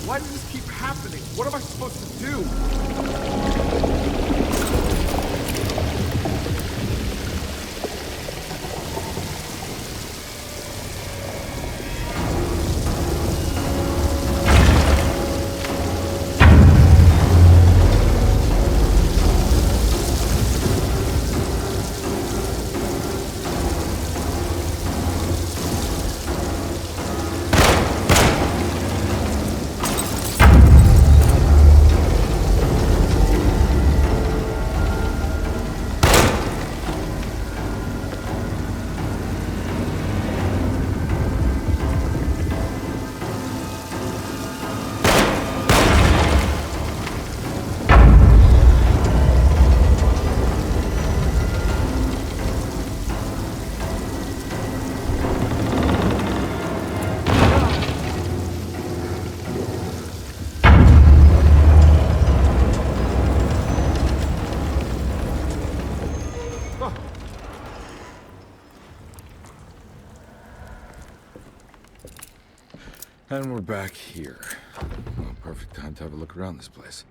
Why does this keep happening? What am I supposed to do? And we're back here. Well, perfect time to have a look around this place.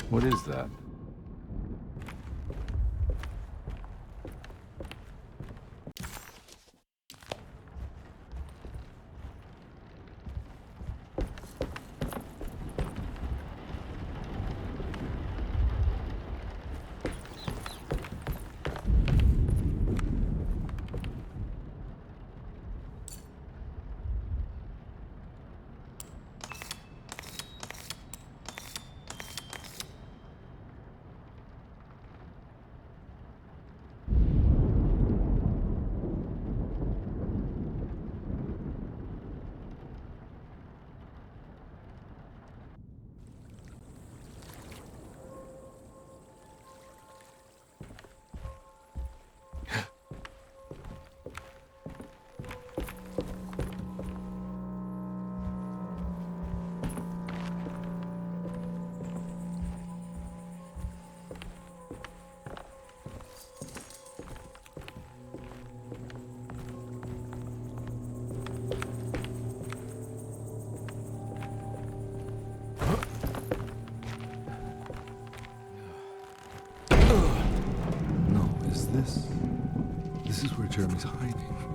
What is that? This is where Jeremy's hiding,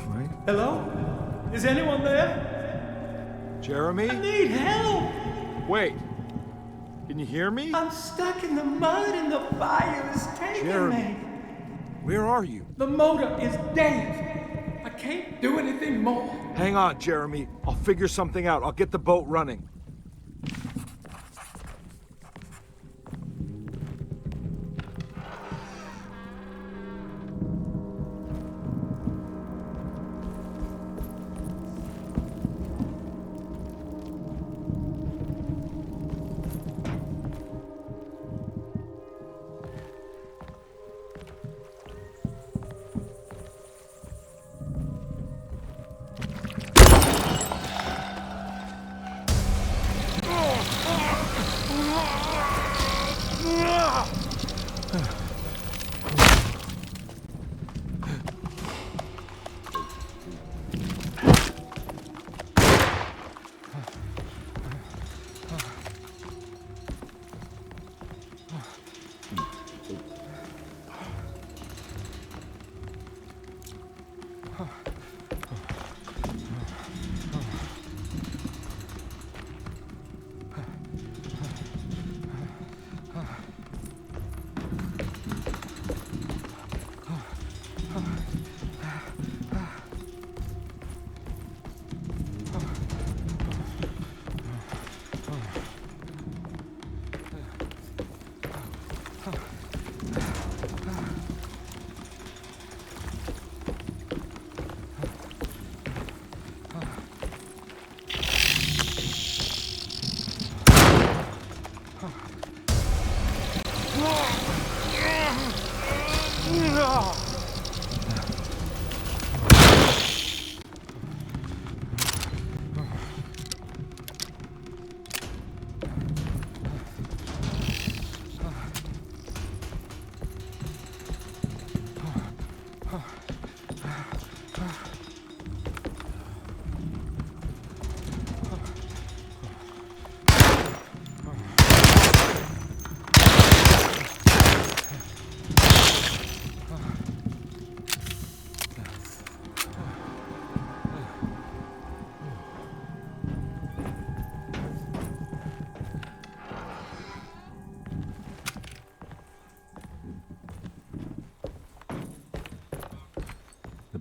right? Hello? Is anyone there? Jeremy? I need help! Wait. Can you hear me? I'm stuck in the mud and the bayou is taking Jeremy. me. Where are you? The motor is dead. I can't do anything more. Hang on, Jeremy. I'll figure something out. I'll get the boat running.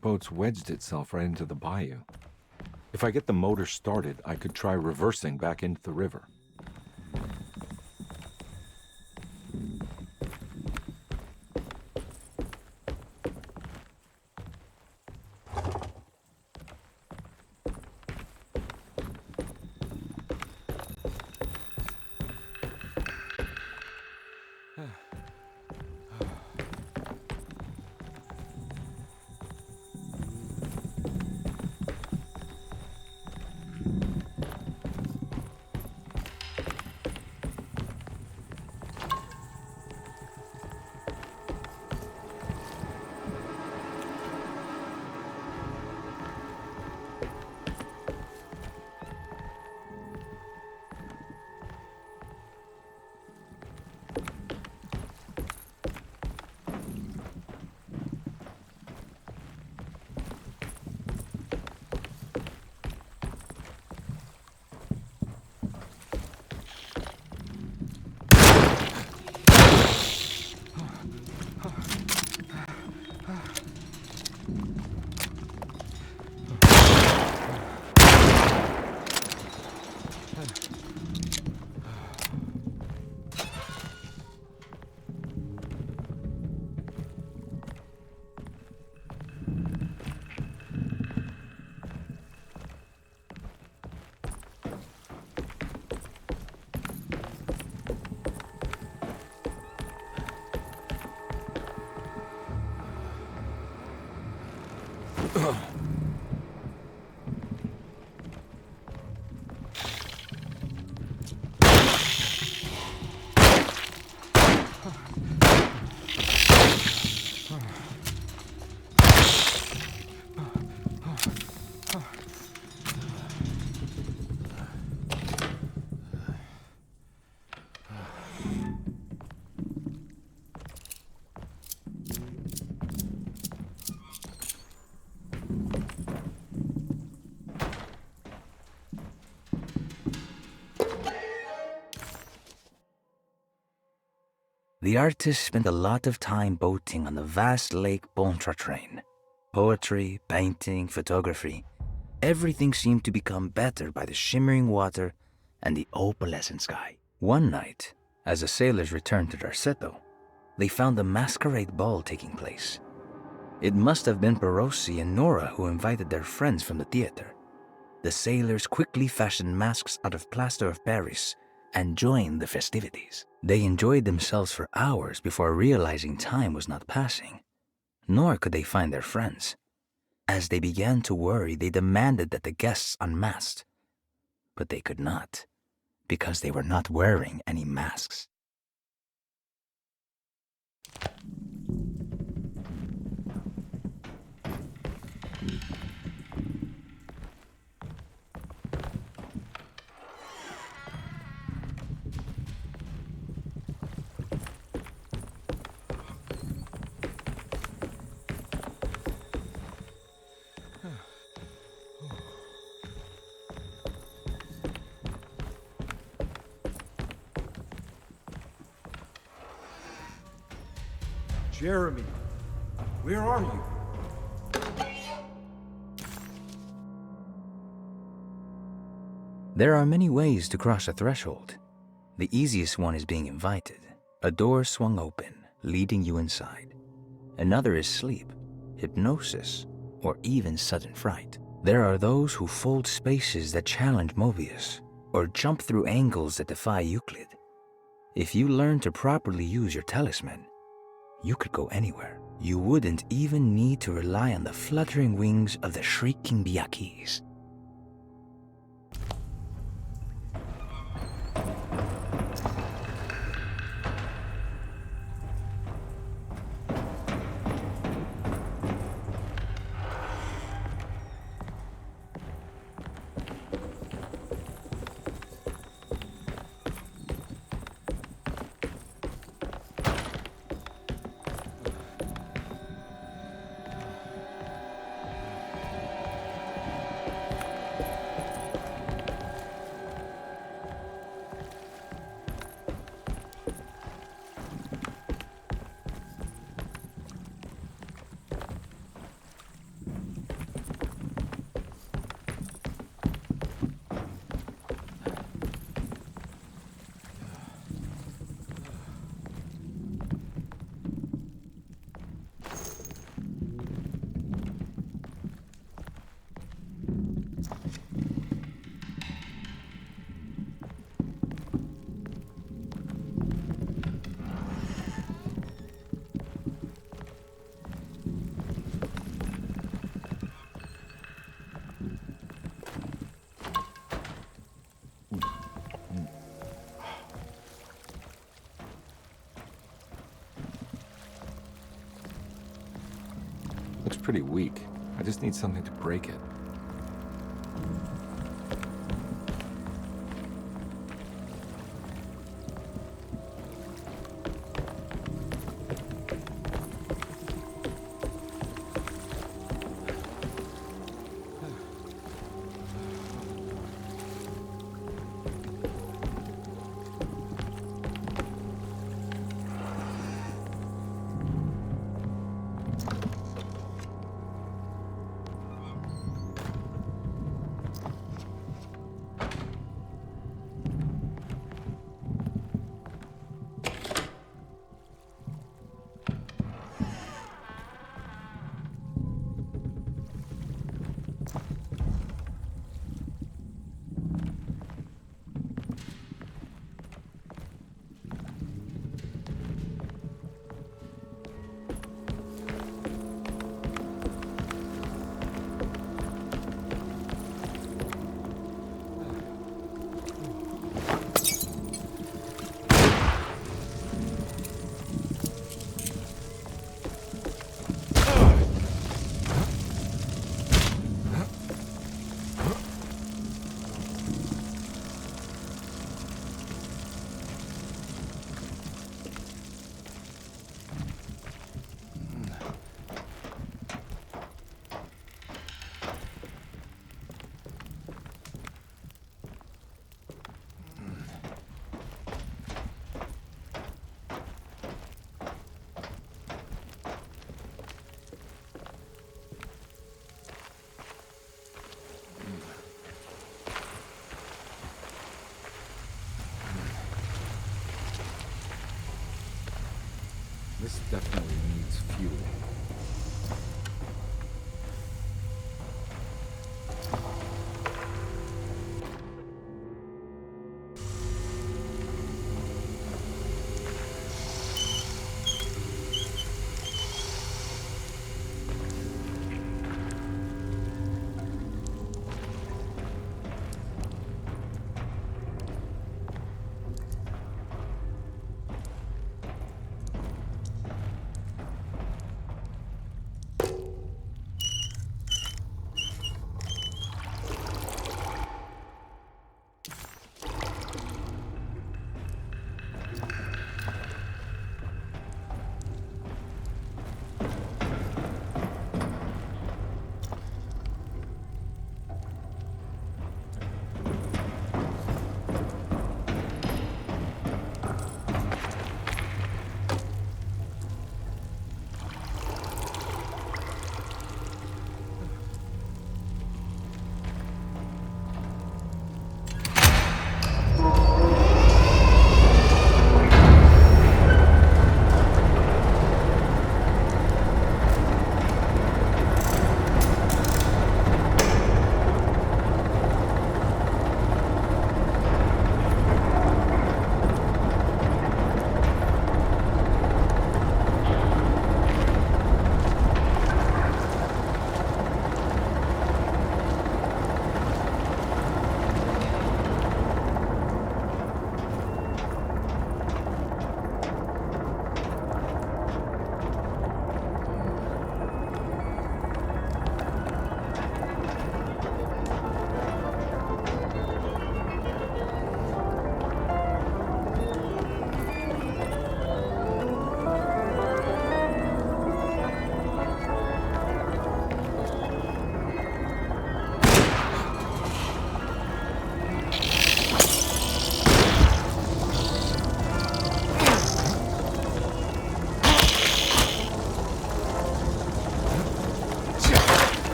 boat's wedged itself right into the bayou. If I get the motor started, I could try reversing back into the river. The artist spent a lot of time boating on the vast Lake Pontchartrain. Poetry, painting, photography, everything seemed to become better by the shimmering water and the opalescent sky. One night, as the sailors returned to their settle, they found a masquerade ball taking place. It must have been Perosi and Nora who invited their friends from the theater. The sailors quickly fashioned masks out of plaster of Paris and joined the festivities. They enjoyed themselves for hours before realizing time was not passing, nor could they find their friends. As they began to worry, they demanded that the guests unmasked, but they could not, because they were not wearing any masks. Jeremy, where are you? There are many ways to cross a threshold. The easiest one is being invited. A door swung open, leading you inside. Another is sleep, hypnosis, or even sudden fright. There are those who fold spaces that challenge Mobius, or jump through angles that defy Euclid. If you learn to properly use your talisman, you could go anywhere. You wouldn't even need to rely on the fluttering wings of the shrieking Biakis. Looks pretty weak. I just need something to break it. This definitely needs fuel.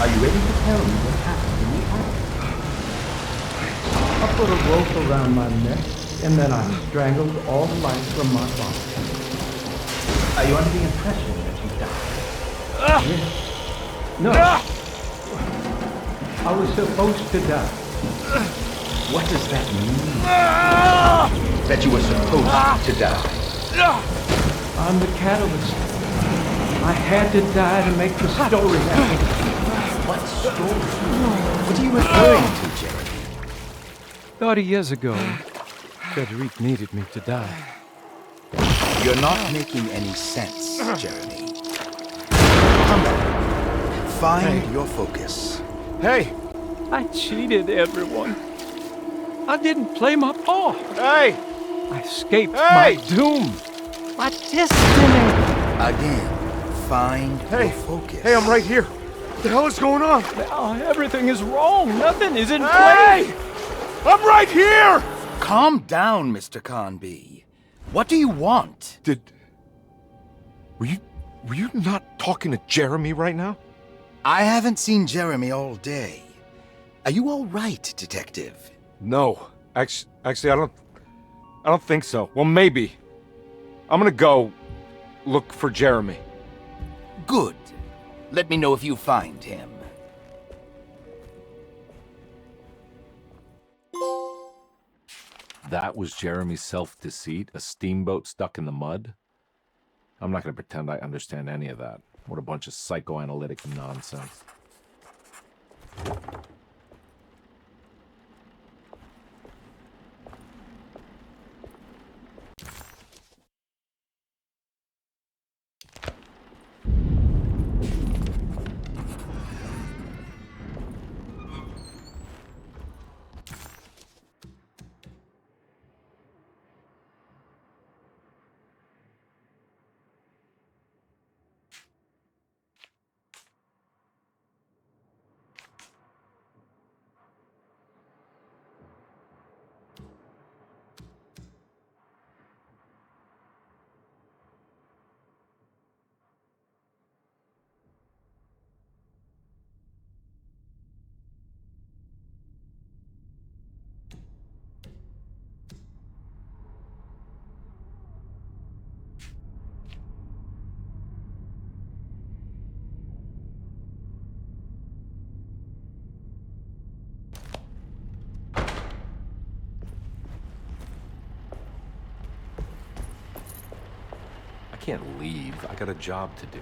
Are you ready to tell me what happened in the attic? I put a rope around my neck, and then I strangled all life from my body. Are you under the impression that you died? Yes. No. I was supposed to die. What does that mean? That you were supposed to die? I'm the catalyst. I had to die to make the story happen. What story? What are you referring to, Jeremy? 30 years ago, Frederic needed me to die. You're not making any sense, Jeremy. Come on. Find your focus. Hey! I cheated everyone. I didn't play my part. Hey! I escaped my doom. My destiny. Again, find your focus. Hey, I'm right here. What the hell is going on? Now everything is wrong. Nothing is in Hey! place. I'm right here! Calm down, Mr. Conby. What do you want? Were you not talking to Jeremy right now? I haven't seen Jeremy all day. Are you all right, Detective? No. Actually, I don't think so. Well, maybe. I'm gonna go look for Jeremy. Good. Let me know if you find him. That was Jeremy's self-deceit, a steamboat stuck in the mud? I'm not gonna pretend I understand any of that. What a bunch of psychoanalytic nonsense. I can't leave. I got a job to do.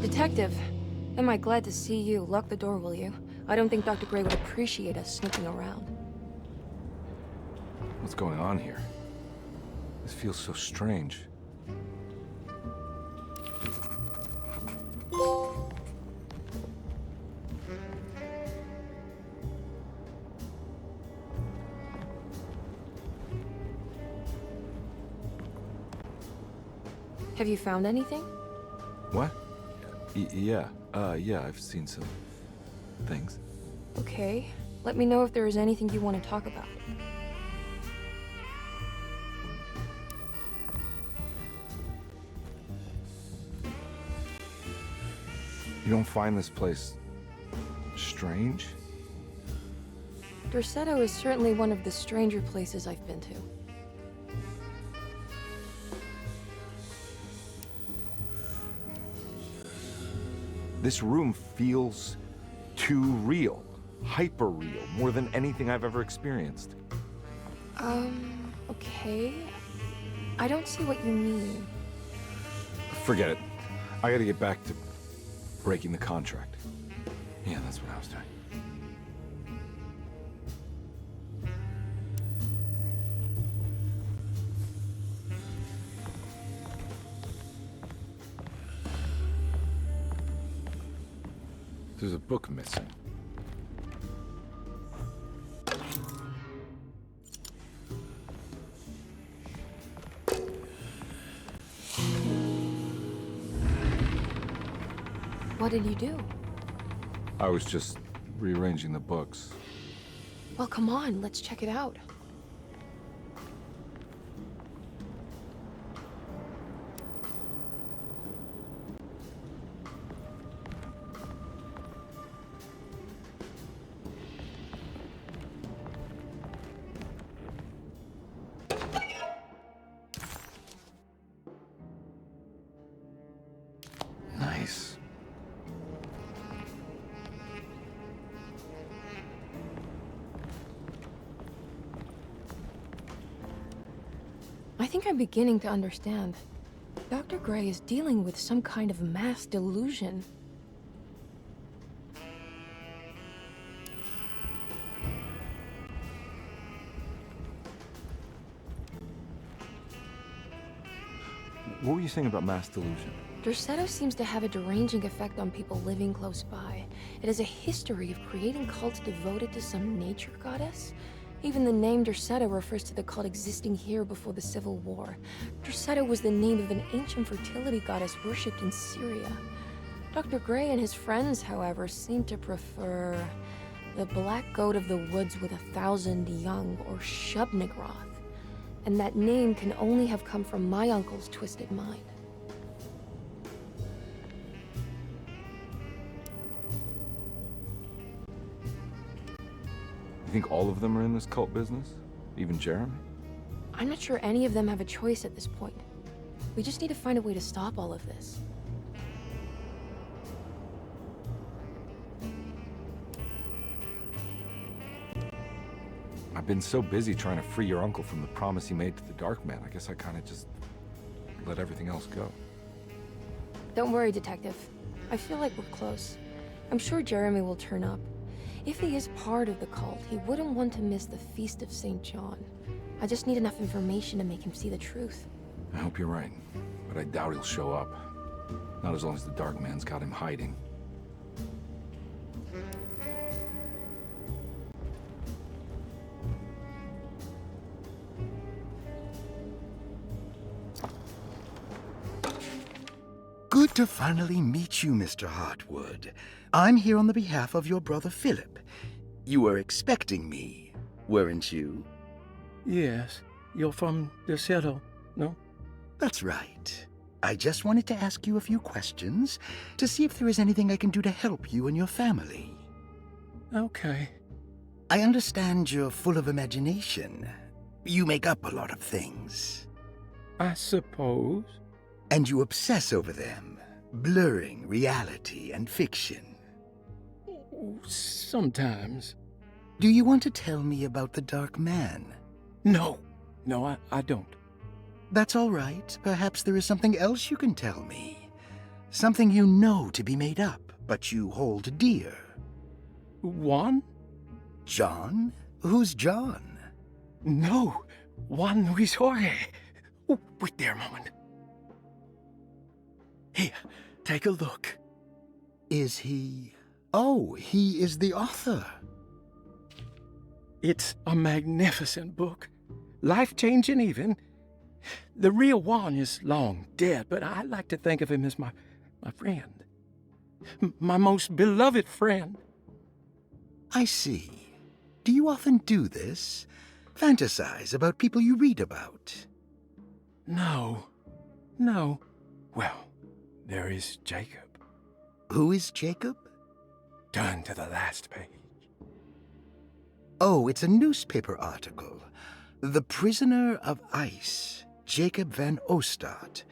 Detective, am I glad to see you. Lock the door, will you? I don't think Dr. Gray would appreciate us snooping around. What's going on here? This feels so strange. Have you found anything? What? Yeah. Yeah, I've seen some things. Okay. Let me know if there is anything you want to talk about. You don't find this place Strange? Dorsetto is certainly one of the stranger places I've been to. This room feels too real. Hyper real. More than anything I've ever experienced. Okay. I don't see what you mean. Forget it. I gotta get back to breaking the contract. Yeah, that's what I was doing. There's a book missing. What did you do? I was just rearranging the books. Well, come on, let's check it out. Nice. I think I'm beginning to understand. Dr. Gray is dealing with some kind of mass delusion. What were you saying about mass delusion? Dorsetto seems to have a deranging effect on people living close by. It has a history of creating cults devoted to some nature goddess. Even the name Dorsetto refers to the cult existing here before the Civil War. Dorsetto was the name of an ancient fertility goddess worshipped in Syria. Dr. Gray and his friends, however, seem to prefer the black goat of the woods with 1,000 young, or Shub-Nigroth. And that name can only have come from my uncle's twisted mind. You think all of them are in this cult business? Even Jeremy? I'm not sure any of them have a choice at this point. We just need to find a way to stop all of this. I've been so busy trying to free your uncle from the promise he made to the Dark Man. I guess I kind of just let everything else go. Don't worry, Detective. I feel like we're close. I'm sure Jeremy will turn up. If he is part of the cult, he wouldn't want to miss the Feast of St. John. I just need enough information to make him see the truth. I hope you're right, but I doubt he'll show up. Not as long as the Dark Man's got him hiding. Good to finally meet you, Mr. Hartwood. I'm here on the behalf of your brother Philip. You were expecting me, weren't you? Yes, you're from Dorsetto, no? That's right. I just wanted to ask you a few questions to see if there is anything I can do to help you and your family. Okay. I understand you're full of imagination. You make up a lot of things. I suppose. And you obsess over them, blurring reality and fiction. Sometimes. Do you want to tell me about the Dark Man? No, I don't. That's all right. Perhaps there is something else you can tell me. Something you know to be made up, but you hold dear. Juan? John? Who's John? No, Juan Luis Jorge. Oh, wait there a moment. Here, take a look. Is he... Oh, he is the author. It's a magnificent book. Life-changing even. The real Juan is long dead, but I like to think of him as my friend. My most beloved friend. I see. Do you often do this? Fantasize about people you read about? No. Well, there is Jacob. Who is Jacob? Turn to the last page. Oh, it's a newspaper article. The prisoner of ice, Jacob van Ostad.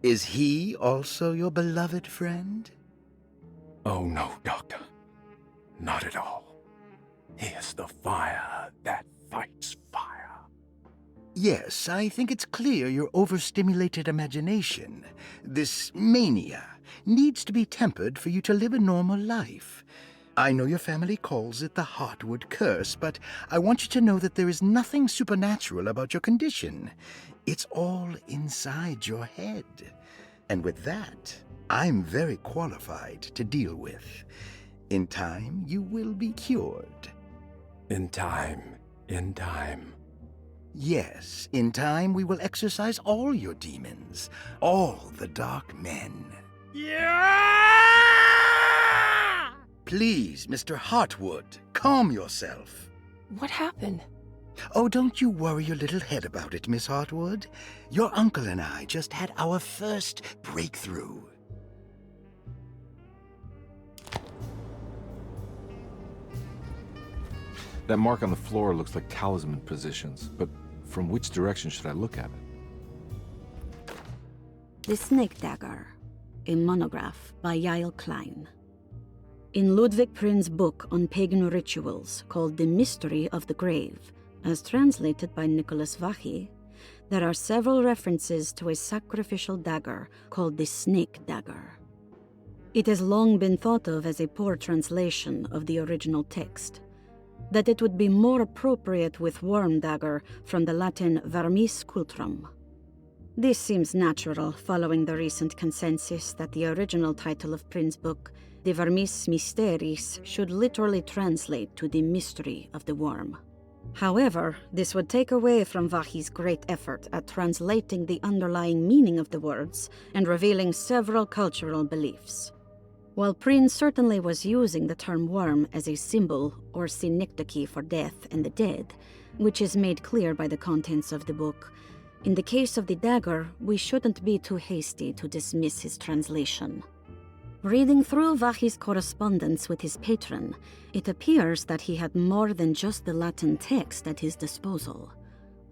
Is he also your beloved friend? Oh, no, Doctor. Not at all. He is the fire that fights fire. Yes, I think it's clear your overstimulated imagination, this mania, needs to be tempered for you to live a normal life. I know your family calls it the Heartwood Curse, but I want you to know that there is nothing supernatural about your condition. It's all inside your head. And with that, I'm very qualified to deal with. In time, you will be cured. In time. Yes, in time we will exorcise all your demons, all the dark men. Yeah! Please, Mr. Heartwood, calm yourself. What happened? Oh, don't you worry your little head about it, Miss Heartwood. Your uncle and I just had our first breakthrough. That mark on the floor looks like talisman positions, but from which direction should I look at it? The Snake Dagger, a monograph by Yael Klein. In Ludwig Prin's book on pagan rituals called The Mystery of the Grave, as translated by Nicholas Vachy, there are several references to a sacrificial dagger called the Snake Dagger. It has long been thought of as a poor translation of the original text, that it would be more appropriate with worm dagger from the Latin vermis cultrum. This seems natural following the recent consensus that the original title of Prin's book, De Vermis Mysteris, should literally translate to the mystery of the worm. However, this would take away from Vachy's great effort at translating the underlying meaning of the words and revealing several cultural beliefs. While Prin certainly was using the term worm as a symbol or synecdoche for death and the dead, which is made clear by the contents of the book, in the case of the dagger, we shouldn't be too hasty to dismiss his translation. Reading through Vachy's correspondence with his patron, it appears that he had more than just the Latin text at his disposal.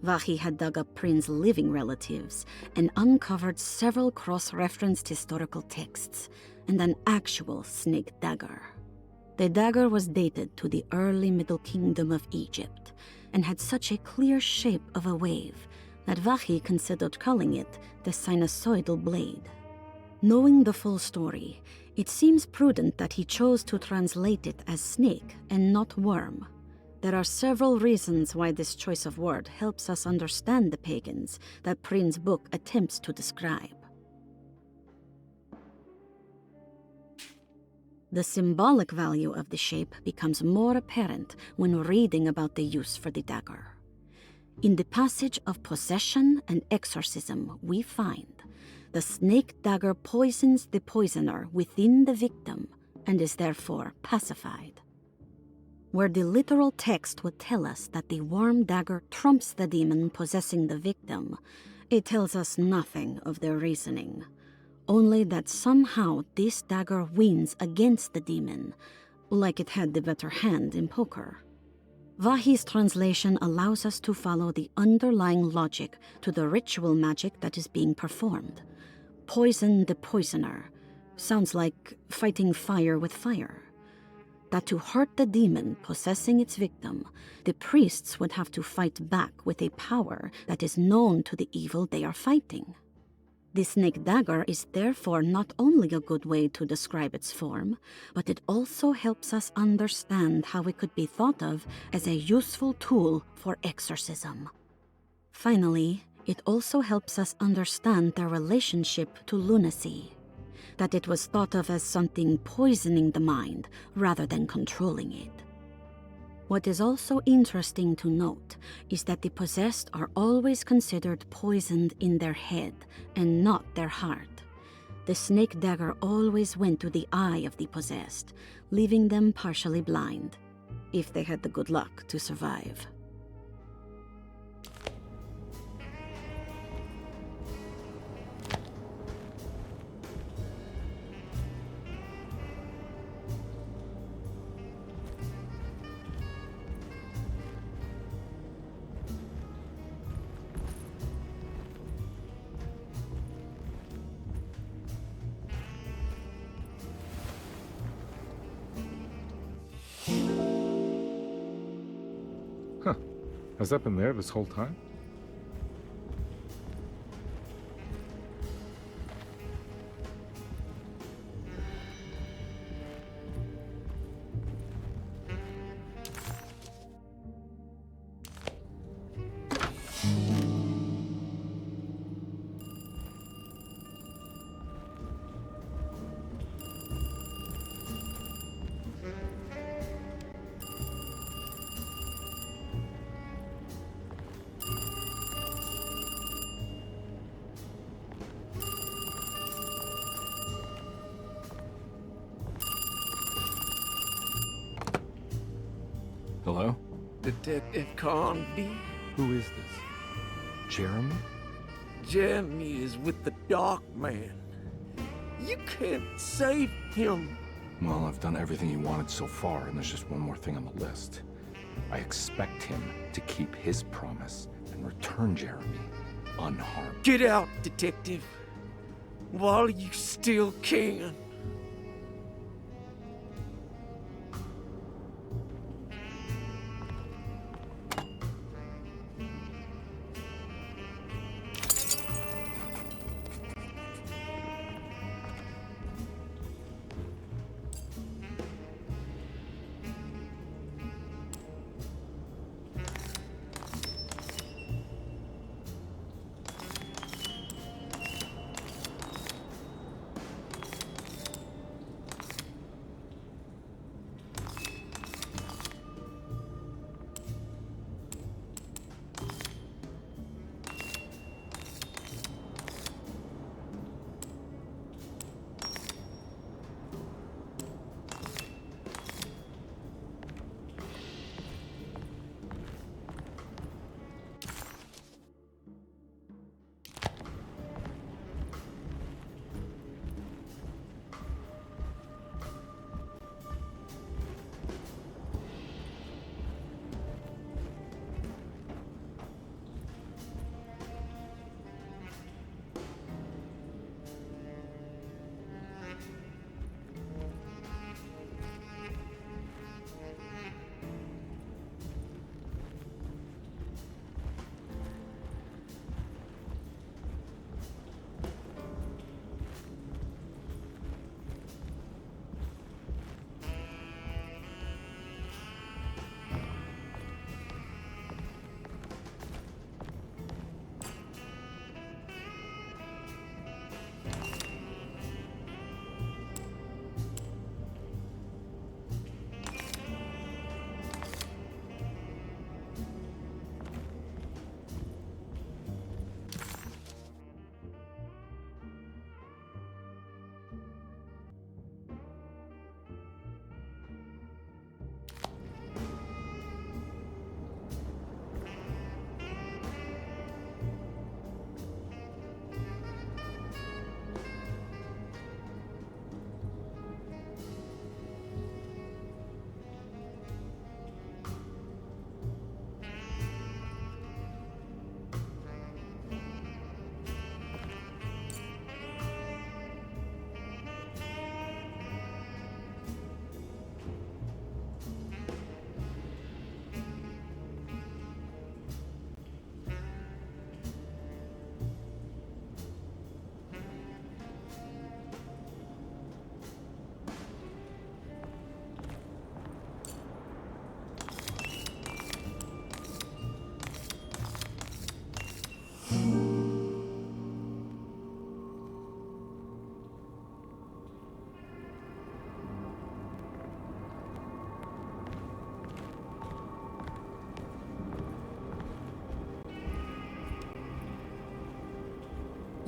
Vachy had dug up Prin's living relatives and uncovered several cross-referenced historical texts and an actual snake dagger. The dagger was dated to the early Middle Kingdom of Egypt and had such a clear shape of a wave that Vachy considered calling it the sinusoidal blade. Knowing the full story, it seems prudent that he chose to translate it as snake and not worm. There are several reasons why this choice of word helps us understand the pagans that Prin's book attempts to describe. The symbolic value of the shape becomes more apparent when reading about the use for the dagger. In the passage of possession and exorcism, we find the snake dagger poisons the poisoner within the victim and is therefore pacified. Where the literal text would tell us that the worm dagger trumps the demon possessing the victim, it tells us nothing of their reasoning, only that somehow this dagger wins against the demon, like it had the better hand in poker. Vachy's translation allows us to follow the underlying logic to the ritual magic that is being performed. Poison the poisoner sounds like fighting fire with fire. That to hurt the demon possessing its victim, the priests would have to fight back with a power that is known to the evil they are fighting. The snake dagger is therefore not only a good way to describe its form, but it also helps us understand how it could be thought of as a useful tool for exorcism. Finally, it also helps us understand their relationship to lunacy, that it was thought of as something poisoning the mind rather than controlling it. What is also interesting to note is that the possessed are always considered poisoned in their head and not their heart. The snake dagger always went to the eye of the possessed, leaving them partially blind, if they had the good luck to survive. Huh. Has that been there this whole time? Hello? Detective Conby. Who is this? Jeremy? Jeremy is with the Dark Man. You can't save him. Well, I've done everything you wanted so far, and there's just one more thing on the list. I expect him to keep his promise and return Jeremy unharmed. Get out, Detective. While you still can.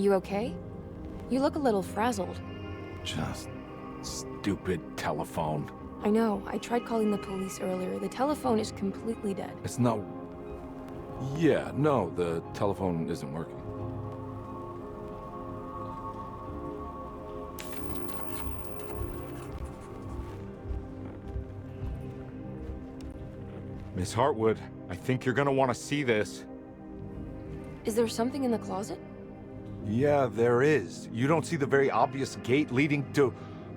You okay? You look a little frazzled. Just stupid telephone. I know. I tried calling the police earlier. The telephone is completely dead. It's not... Yeah, no, the telephone isn't working. Miss Hartwood, I think you're gonna want to see this. Is there something in the closet? Yeah, there is. You don't see the very obvious gate leading to...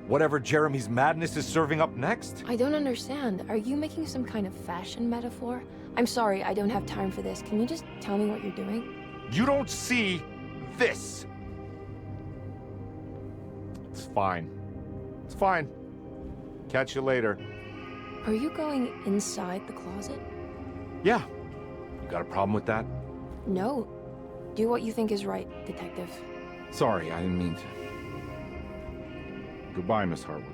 whatever Jeremy's madness is serving up next? I don't understand. Are you making some kind of fashion metaphor? I'm sorry, I don't have time for this. Can you just tell me what you're doing? You don't see this. It's fine. It's fine. Catch you later. Are you going inside the closet? Yeah. You got a problem with that? No. Do what you think is right, detective. Sorry, I didn't mean to. Goodbye, Miss Harwood.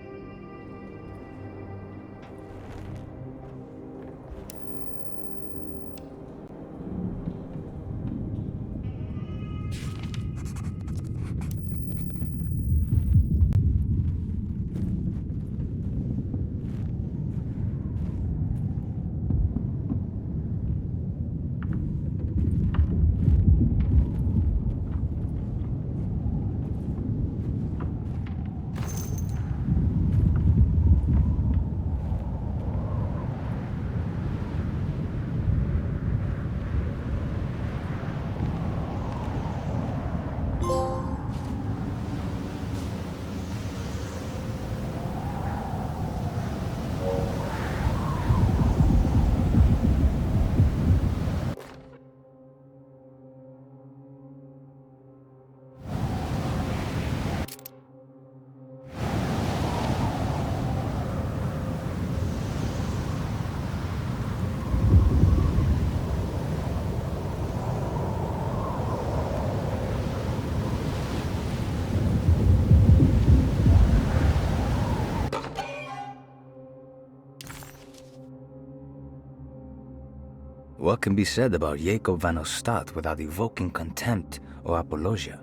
What can be said about Jacob van Ostad without evoking contempt or apologia?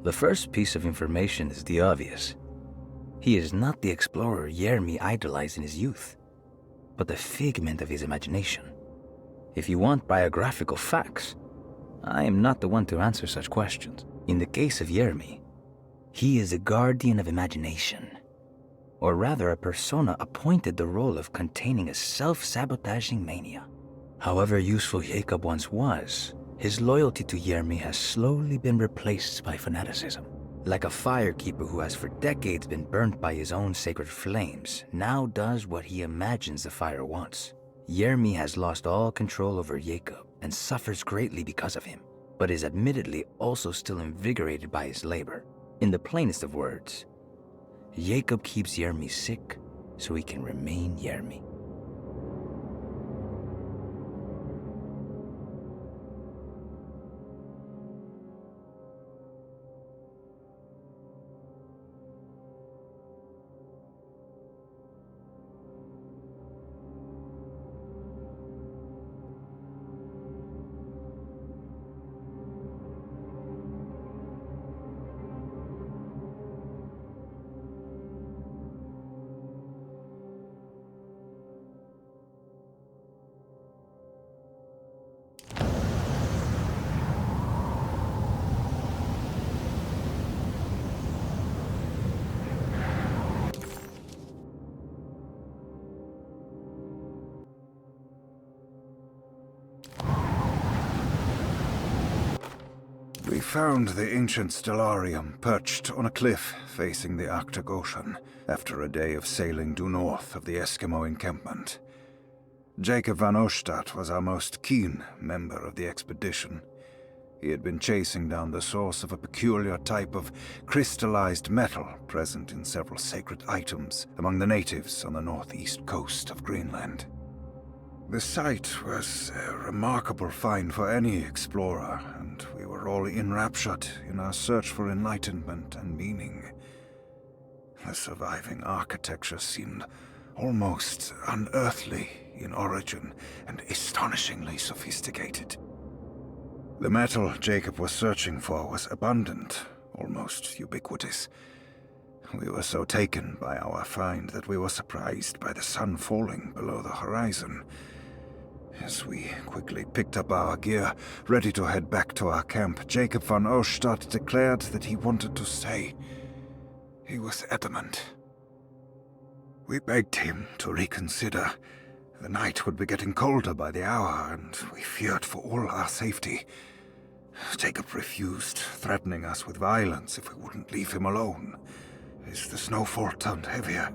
The first piece of information is the obvious. He is not the explorer Jeremy idolized in his youth, but the figment of his imagination. If you want biographical facts, I am not the one to answer such questions. In the case of Jeremy, he is a guardian of imagination, or rather a persona appointed the role of containing a self-sabotaging mania. However useful Jacob once was, his loyalty to Jeremy has slowly been replaced by fanaticism. Like a firekeeper who has for decades been burnt by his own sacred flames, now does what he imagines the fire wants. Jeremy has lost all control over Jacob and suffers greatly because of him, but is admittedly also still invigorated by his labor. In the plainest of words, Jacob keeps Jeremy sick so he can remain Jeremy. We found the ancient stellarium perched on a cliff facing the Arctic Ocean after a day of sailing due north of the Eskimo encampment. Jacob van Ostad was our most keen member of the expedition. He had been chasing down the source of a peculiar type of crystallized metal present in several sacred items among the natives on the northeast coast of Greenland. The site was a remarkable find for any explorer, and we were all enraptured in our search for enlightenment and meaning. The surviving architecture seemed almost unearthly in origin and astonishingly sophisticated. The metal Jacob was searching for was abundant, almost ubiquitous. We were so taken by our find that we were surprised by the sun falling below the horizon. As we quickly picked up our gear, ready to head back to our camp, Jacob van Ostad declared that he wanted to stay. He was adamant. We begged him to reconsider. The night would be getting colder by the hour, and we feared for all our safety. Jacob refused, threatening us with violence if we wouldn't leave him alone. As the snowfall turned heavier,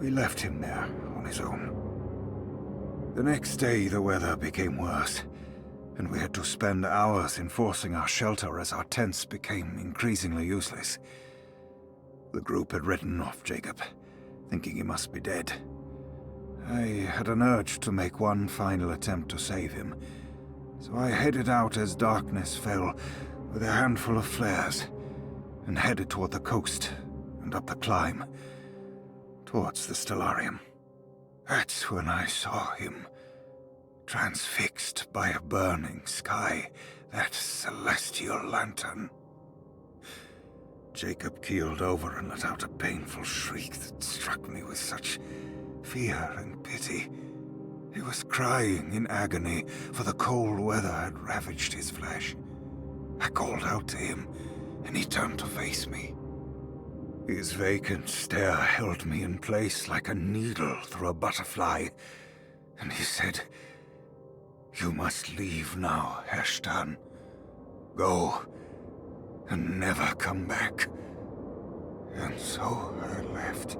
we left him there on his own. The next day, the weather became worse, and we had to spend hours enforcing our shelter as our tents became increasingly useless. The group had written off Jacob, thinking he must be dead. I had an urge to make one final attempt to save him, so I headed out as darkness fell with a handful of flares, and headed toward the coast and up the climb, towards the Stellarium. That's when I saw him, transfixed by a burning sky, that celestial lantern. Jacob keeled over and let out a painful shriek that struck me with such fear and pity. He was crying in agony, for the cold weather had ravaged his flesh. I called out to him, and he turned to face me. His vacant stare held me in place like a needle through a butterfly, and he said, "You must leave now, Herrstan. Go, and never come back." And so I left.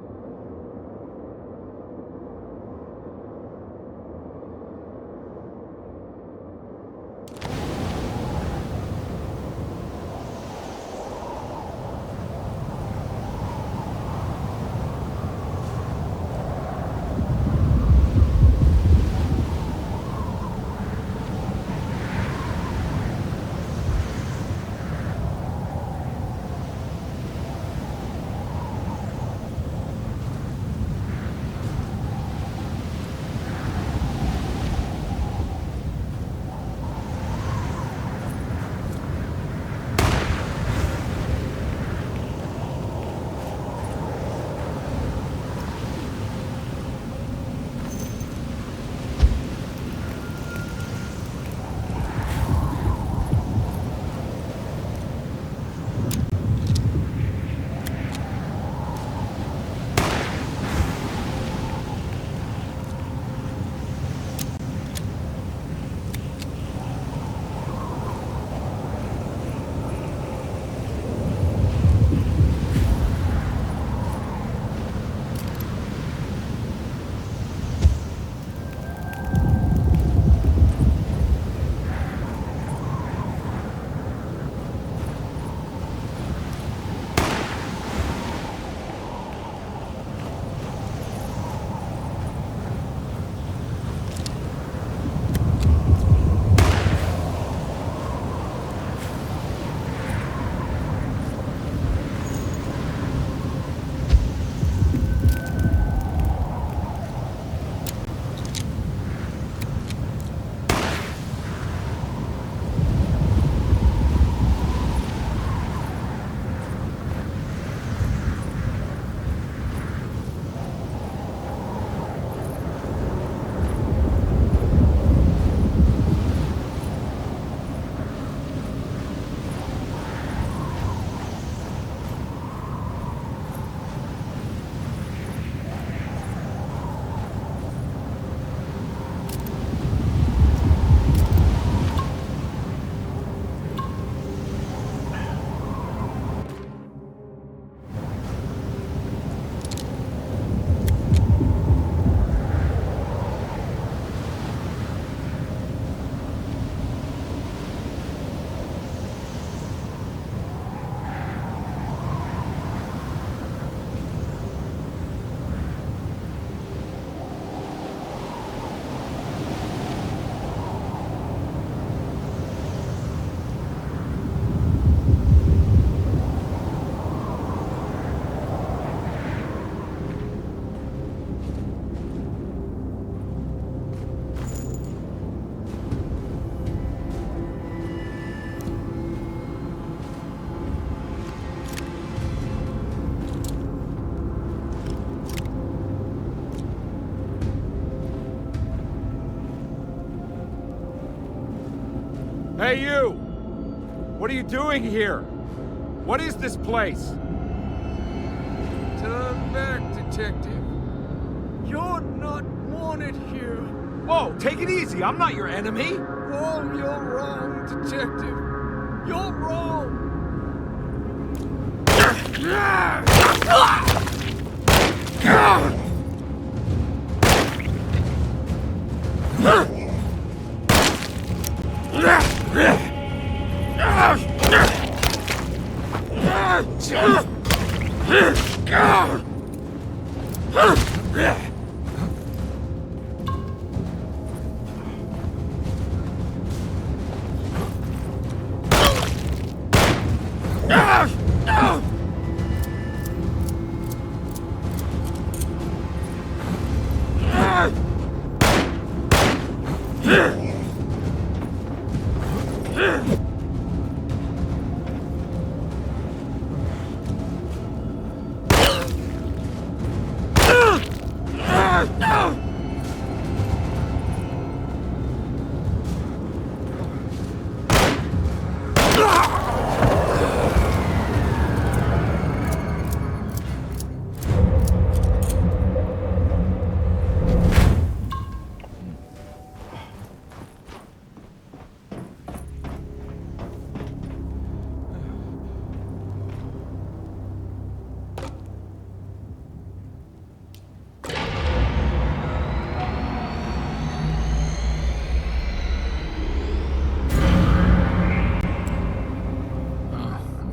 Hey, you! What are you doing here? What is this place? Turn back, detective. You're not wanted here. Whoa, take it easy. I'm not your enemy. Oh, you're wrong, detective. You're wrong.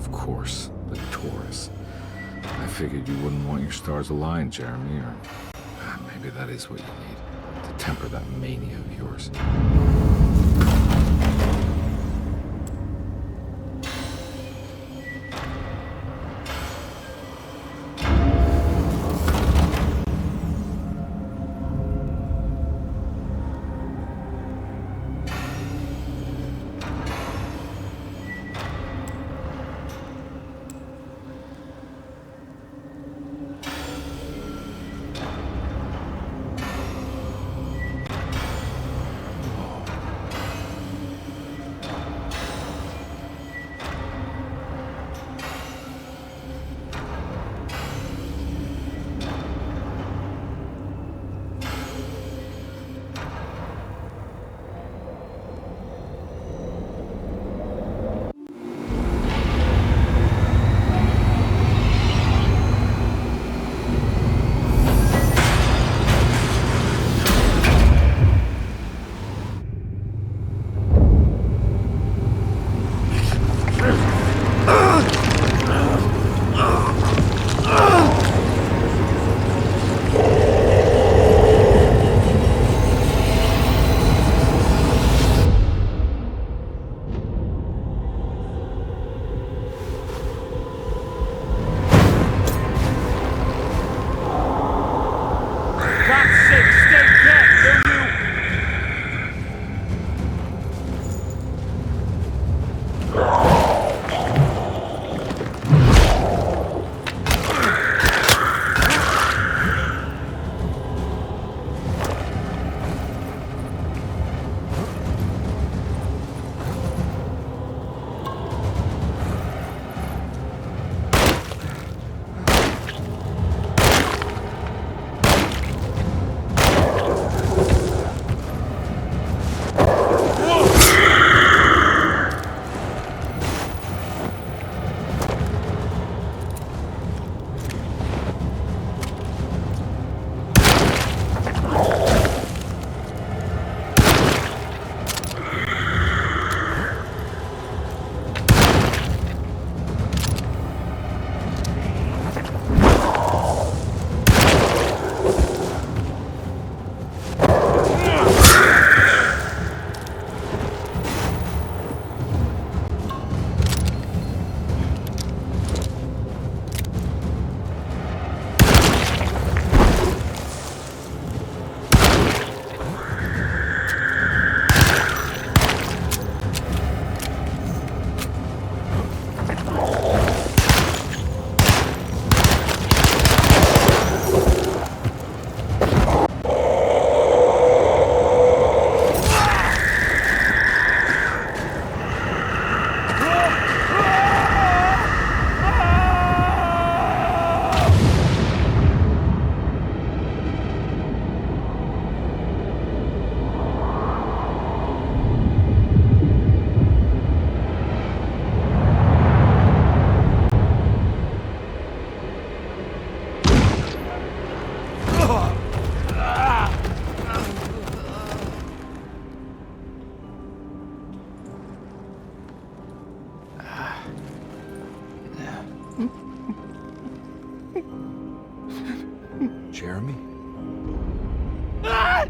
Of course, the Taurus. I figured you wouldn't want your stars aligned, Jeremy, or maybe that is what you need to temper that mania of yours.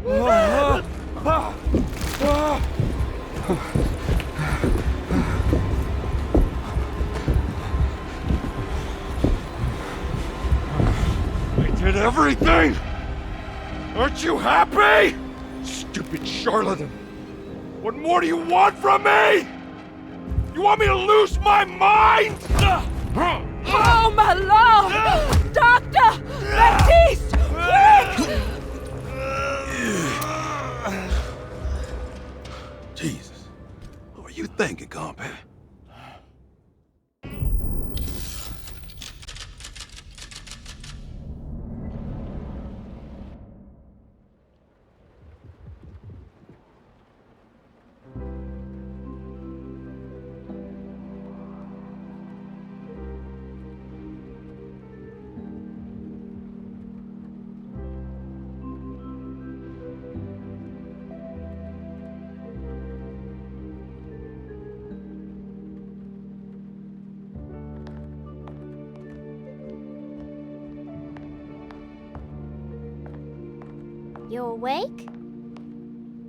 I did everything! Aren't you happy? Stupid charlatan! What more do you want from me? You want me to lose my mind? Oh, my lord! Doctor! Baptiste! Quick! Jesus. What were you thinking, compadre? You awake?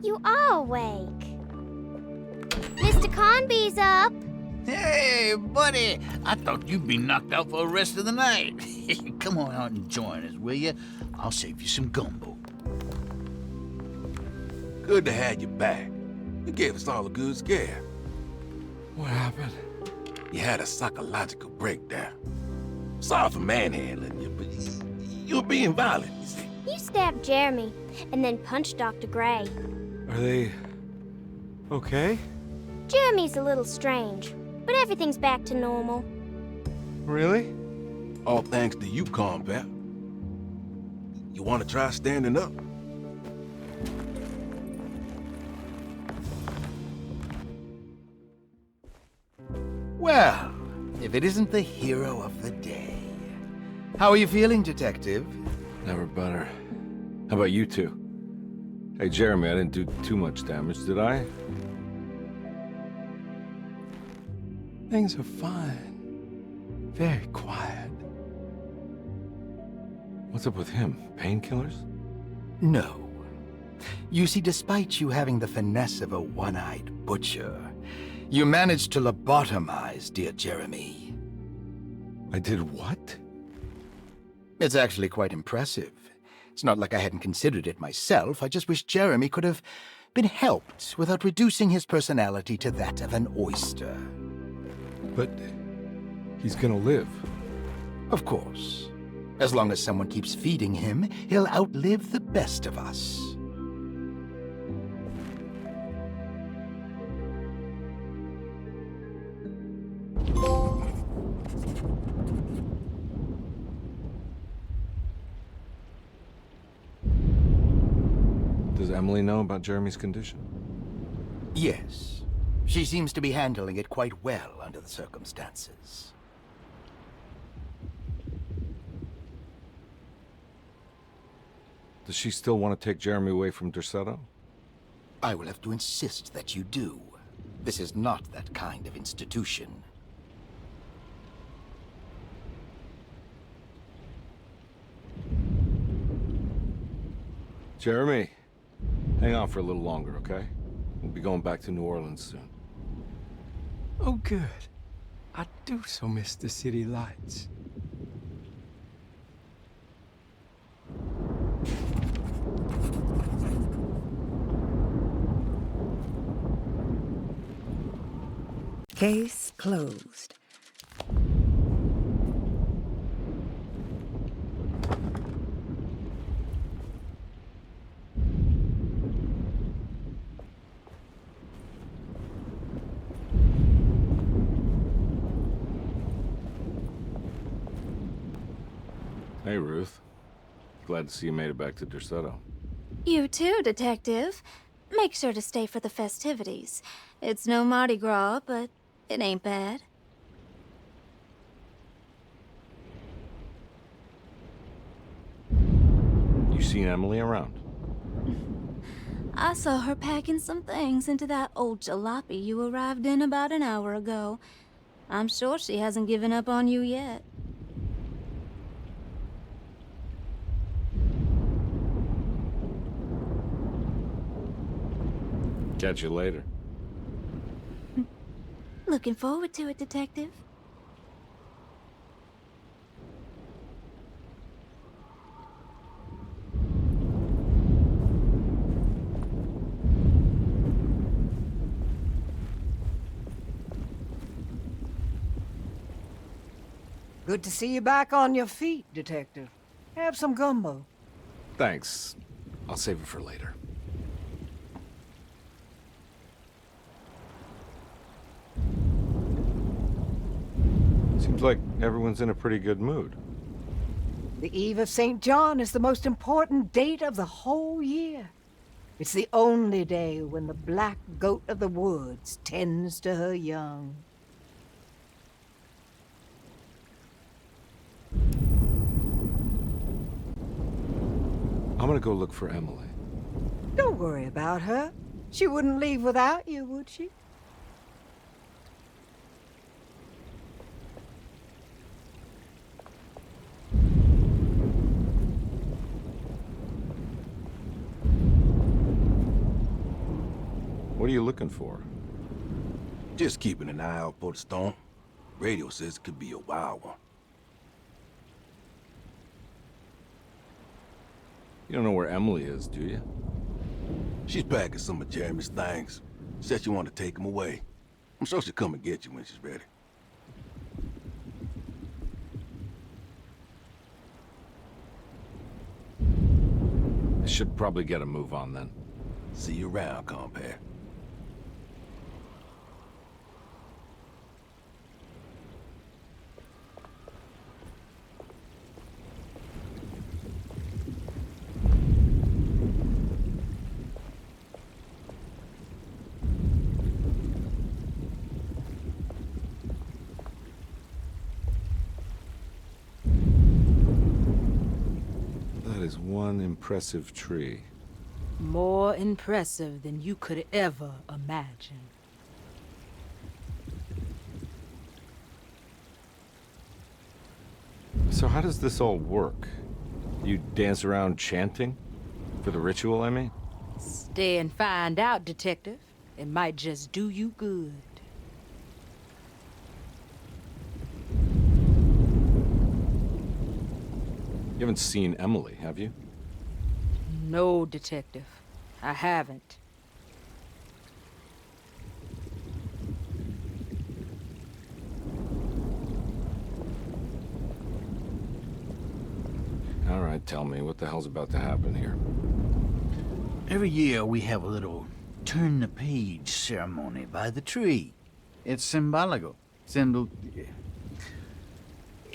You are awake. Mr. Conby's up. Hey, buddy! I thought you'd be knocked out for the rest of the night. Come on out and join us, will you? I'll save you some gumbo. Good to have you back. You gave us all a good scare. What happened? You had a psychological breakdown. Sorry for manhandling you, but you were being violent, you see. You stabbed Jeremy and then punched Dr. Gray. Are they okay? Jeremy's a little strange, but everything's back to normal. Really? All thanks to you, combat. You want to try standing up? Well, if it isn't the hero of the day. How are you feeling, Detective? Never better. How about you two? Hey, Jeremy, I didn't do too much damage, did I? Things are fine. Very quiet. What's up with him? Painkillers? No. You see, despite you having the finesse of a one-eyed butcher, you managed to lobotomize dear Jeremy. I did what? It's actually quite impressive. It's not like I hadn't considered it myself. I just wish Jeremy could have been helped without reducing his personality to that of an oyster. But he's gonna live. Of course. As long as someone keeps feeding him, he'll outlive the best of us. Does Emily know about Jeremy's condition? Yes. She seems to be handling it quite well under the circumstances. Does she still want to take Jeremy away from Derceto? I will have to insist that you do. This is not that kind of institution. Jeremy, hang on for a little longer, okay? We'll be going back to New Orleans soon. Oh, good. I do so miss the city lights. Case closed. Hey, Ruth. Glad to see you made it back to Derceto. You too, Detective. Make sure to stay for the festivities. It's no Mardi Gras, but it ain't bad. You seen Emily around? I saw her packing some things into that old jalopy you arrived in about an hour ago. I'm sure she hasn't given up on you yet. Catch you later. Looking forward to it, Detective. Good to see you back on your feet, Detective. Have some gumbo. Thanks. I'll save it for later. Seems like everyone's in a pretty good mood. The Eve of St. John is the most important date of the whole year. It's the only day when the black goat of the woods tends to her young. I'm gonna go look for Emily. Don't worry about her. She wouldn't leave without you, would she? What are you looking for? Just keeping an eye out for the storm. Radio says it could be a wild one. You don't know where Emily is, do you? She's packing some of Jeremy's things. Said she wanted to take them away. I'm sure she'll come and get you when she's ready. I should probably get a move on then. See you around, compare. That is one impressive tree. More impressive than you could ever imagine. So how does this all work? You dance around chanting? For the ritual, I mean? Stay and find out, Detective. It might just do you good. You haven't seen Emily, have you? No, Detective. I haven't. All right, tell me, what the hell's about to happen here? Every year we have a little turn-the-page ceremony by the tree. It's symbolical.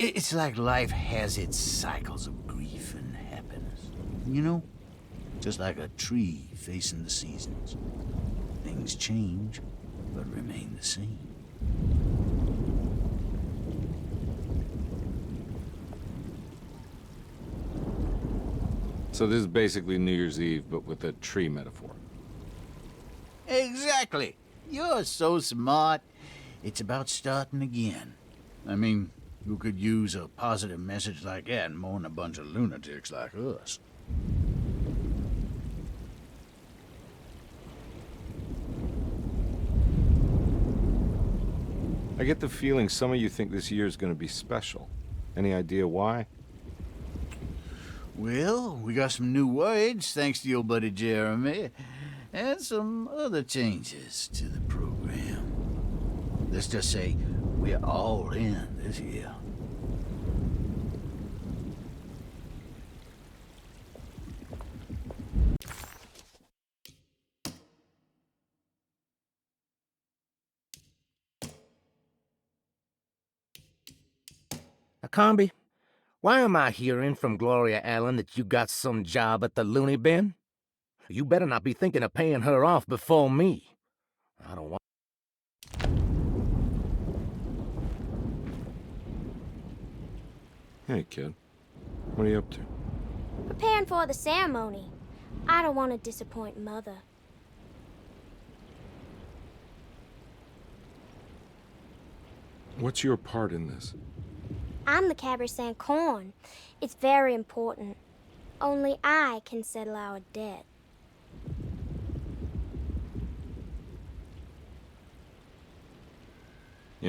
It's like life has its cycles of grief and happiness. You know? Just like a tree facing the seasons. Things change, but remain the same. So this is basically New Year's Eve, but with a tree metaphor. Exactly. You're so smart. It's about starting again. I mean, who could use a positive message like that more than a bunch of lunatics like us? I get the feeling some of you think this year is going to be special. Any idea why? Well, we got some new words, thanks to your buddy Jeremy, and some other changes to the program. Let's just say we're all in this year. Combi, why am I hearing from Gloria Allen that you got some job at the loony bin? You better not be thinking of paying her off before me. I don't want... Hey, kid. What are you up to? Preparing for the ceremony. I don't want to disappoint Mother. What's your part in this? I'm the Cabernet Corn. It's very important. Only I can settle our debt.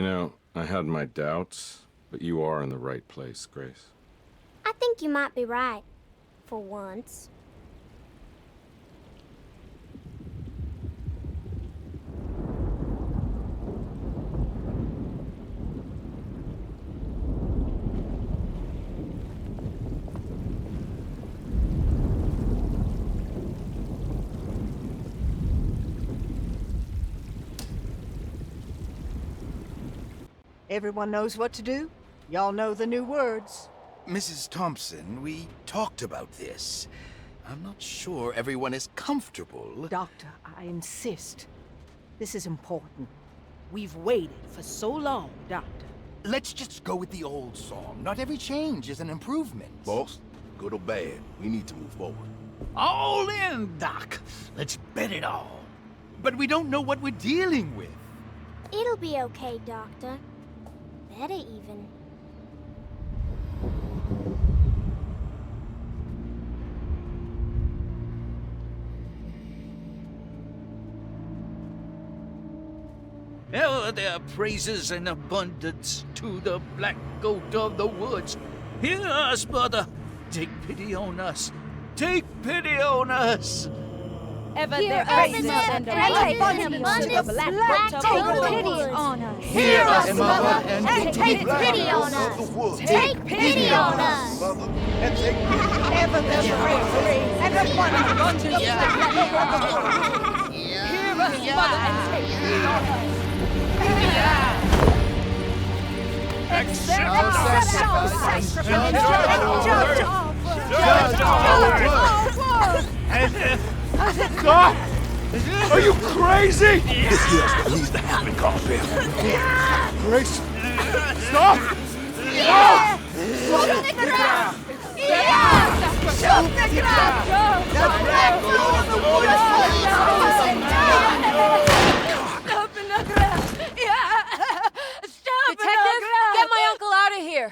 You know, I had my doubts, but you are in the right place, Grace. I think you might be right. For once. Everyone knows what to do? Y'all know the new words. Mrs. Thompson, we talked about this. I'm not sure everyone is comfortable. Doctor, I insist. This is important. We've waited for so long, Doctor. Let's just go with the old song. Not every change is an improvement. Boss, good or bad, we need to move forward. All in, Doc. Let's bet it all. But we don't know what we're dealing with. It'll be okay, Doctor. Better even. Oh, there are praises and abundance to the black goat of the woods. Hear us, brother. Take pity on us. Take pity on us. Ever Hear there us, praises Mother, and praises abundance and to the abundance, black black goat goat of the pity woods. on us. Hear us, Mother, and take pity on us. Take pity on us. And take Ever there's praise and abundance to the black goat of the woods. Hear us, Mother, and take pity on us. Accept our sacrifice. Stop! Are you crazy? This here's what needs to happen, Carpet. Grace! Stop! Yeah! Shoot the ground! Yeah! Shoot the ground! The black goat of the woods! Stop in the ground! Yeah! Stop in the Detective, ground! get my uncle out of here.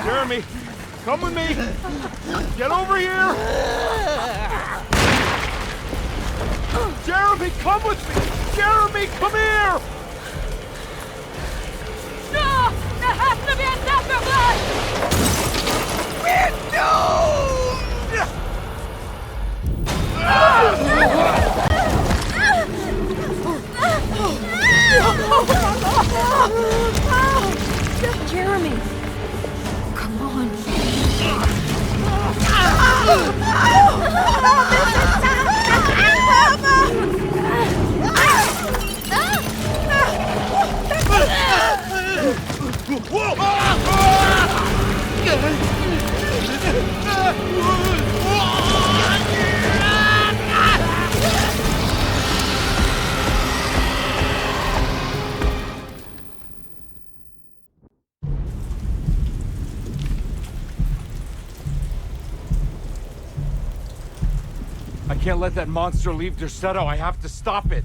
Jeremy, come with me! Get over here! Jeremy, come with me! Jeremy, come here! No! There has to be a sacrifice! We're Jeremy, come on. I can't let that monster leave Derceto. I have to stop it.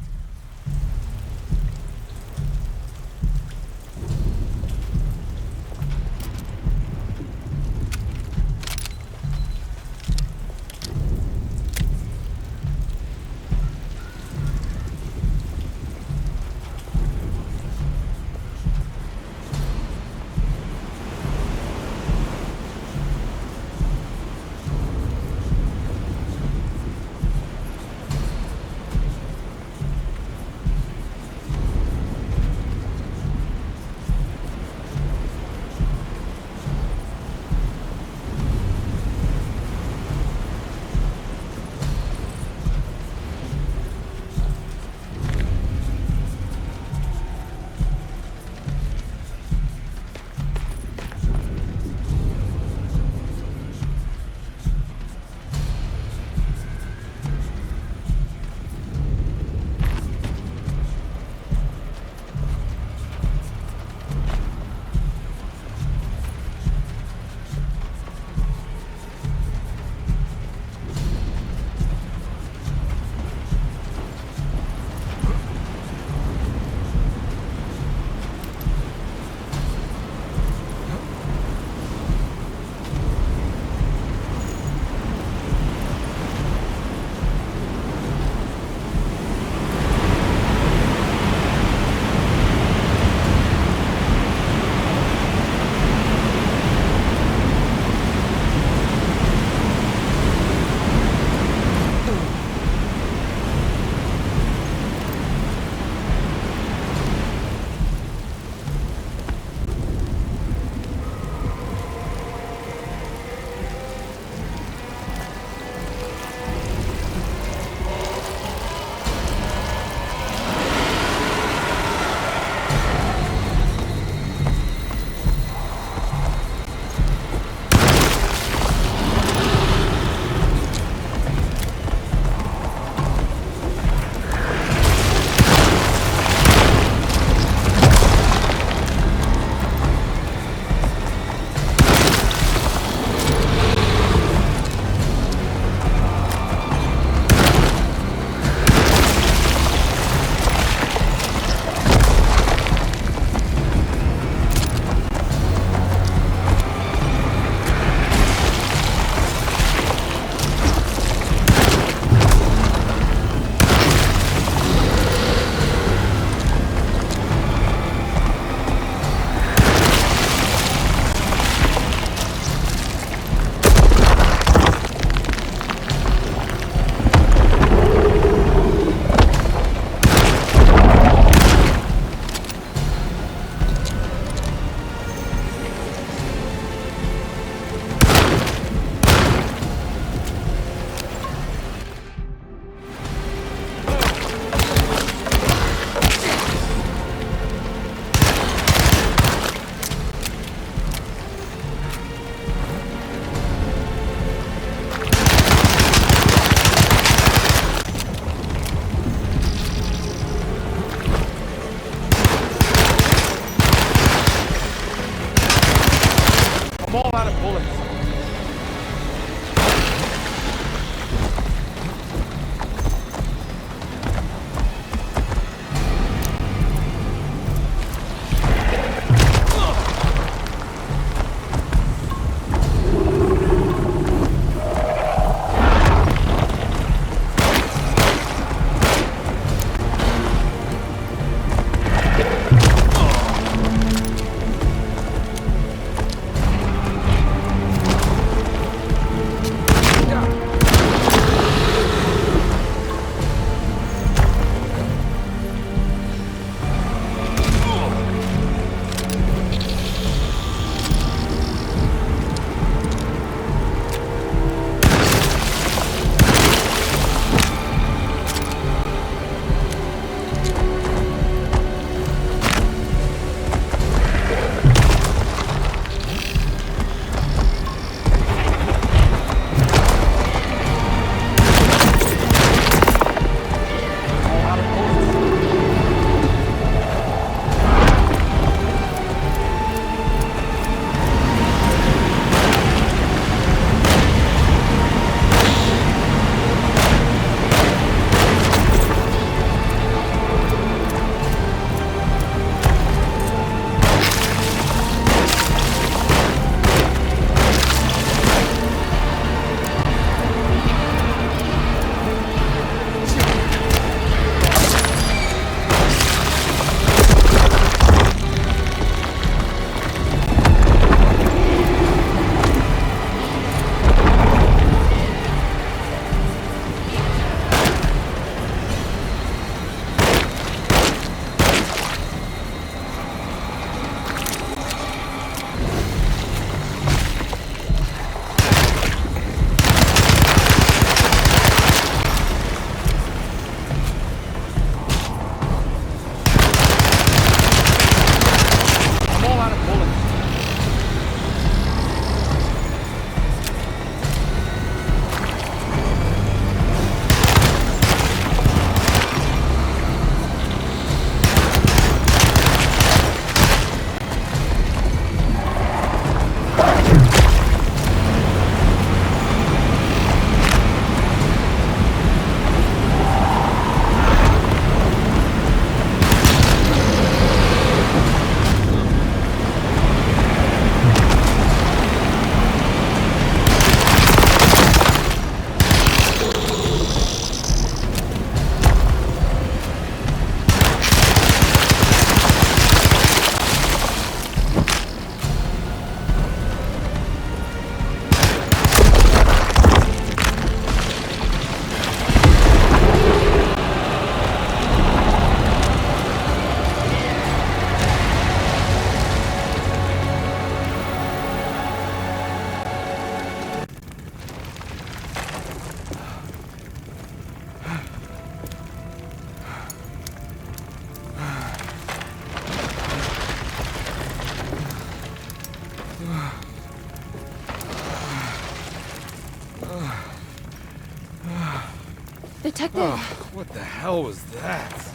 Detective! Oh, what the hell was that?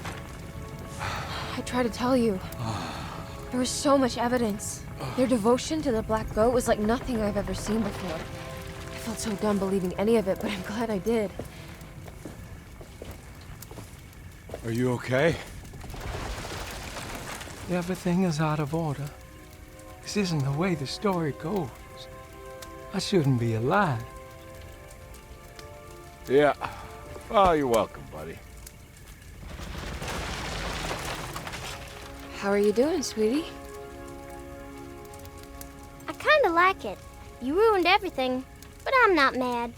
I tried to tell you. There was so much evidence. Their devotion to the Black Goat was like nothing I've ever seen before. I felt so dumb believing any of it, but I'm glad I did. Are you okay? Everything is out of order. This isn't the way the story goes. I shouldn't be alive. Yeah. Oh, you're welcome, buddy. How are you doing, sweetie? I kinda like it. You ruined everything, but I'm not mad.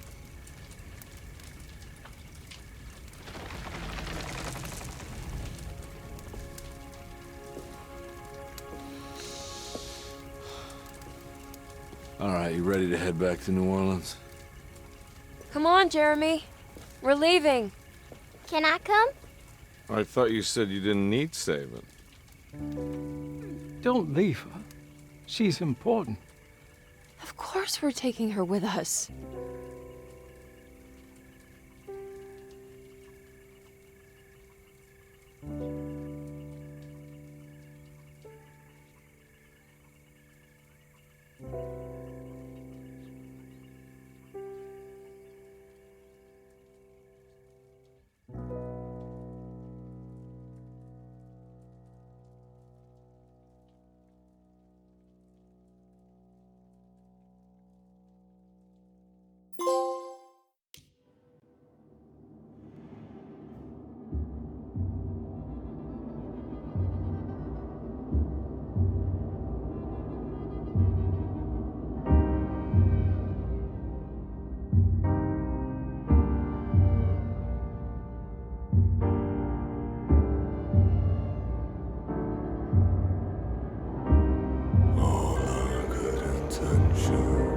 All right, you ready to head back to New Orleans? Come on, Jeremy. We're leaving. Can I come? I thought you said you didn't need saving. Don't leave her. She's important. Of course we're taking her with us. All our good intentions.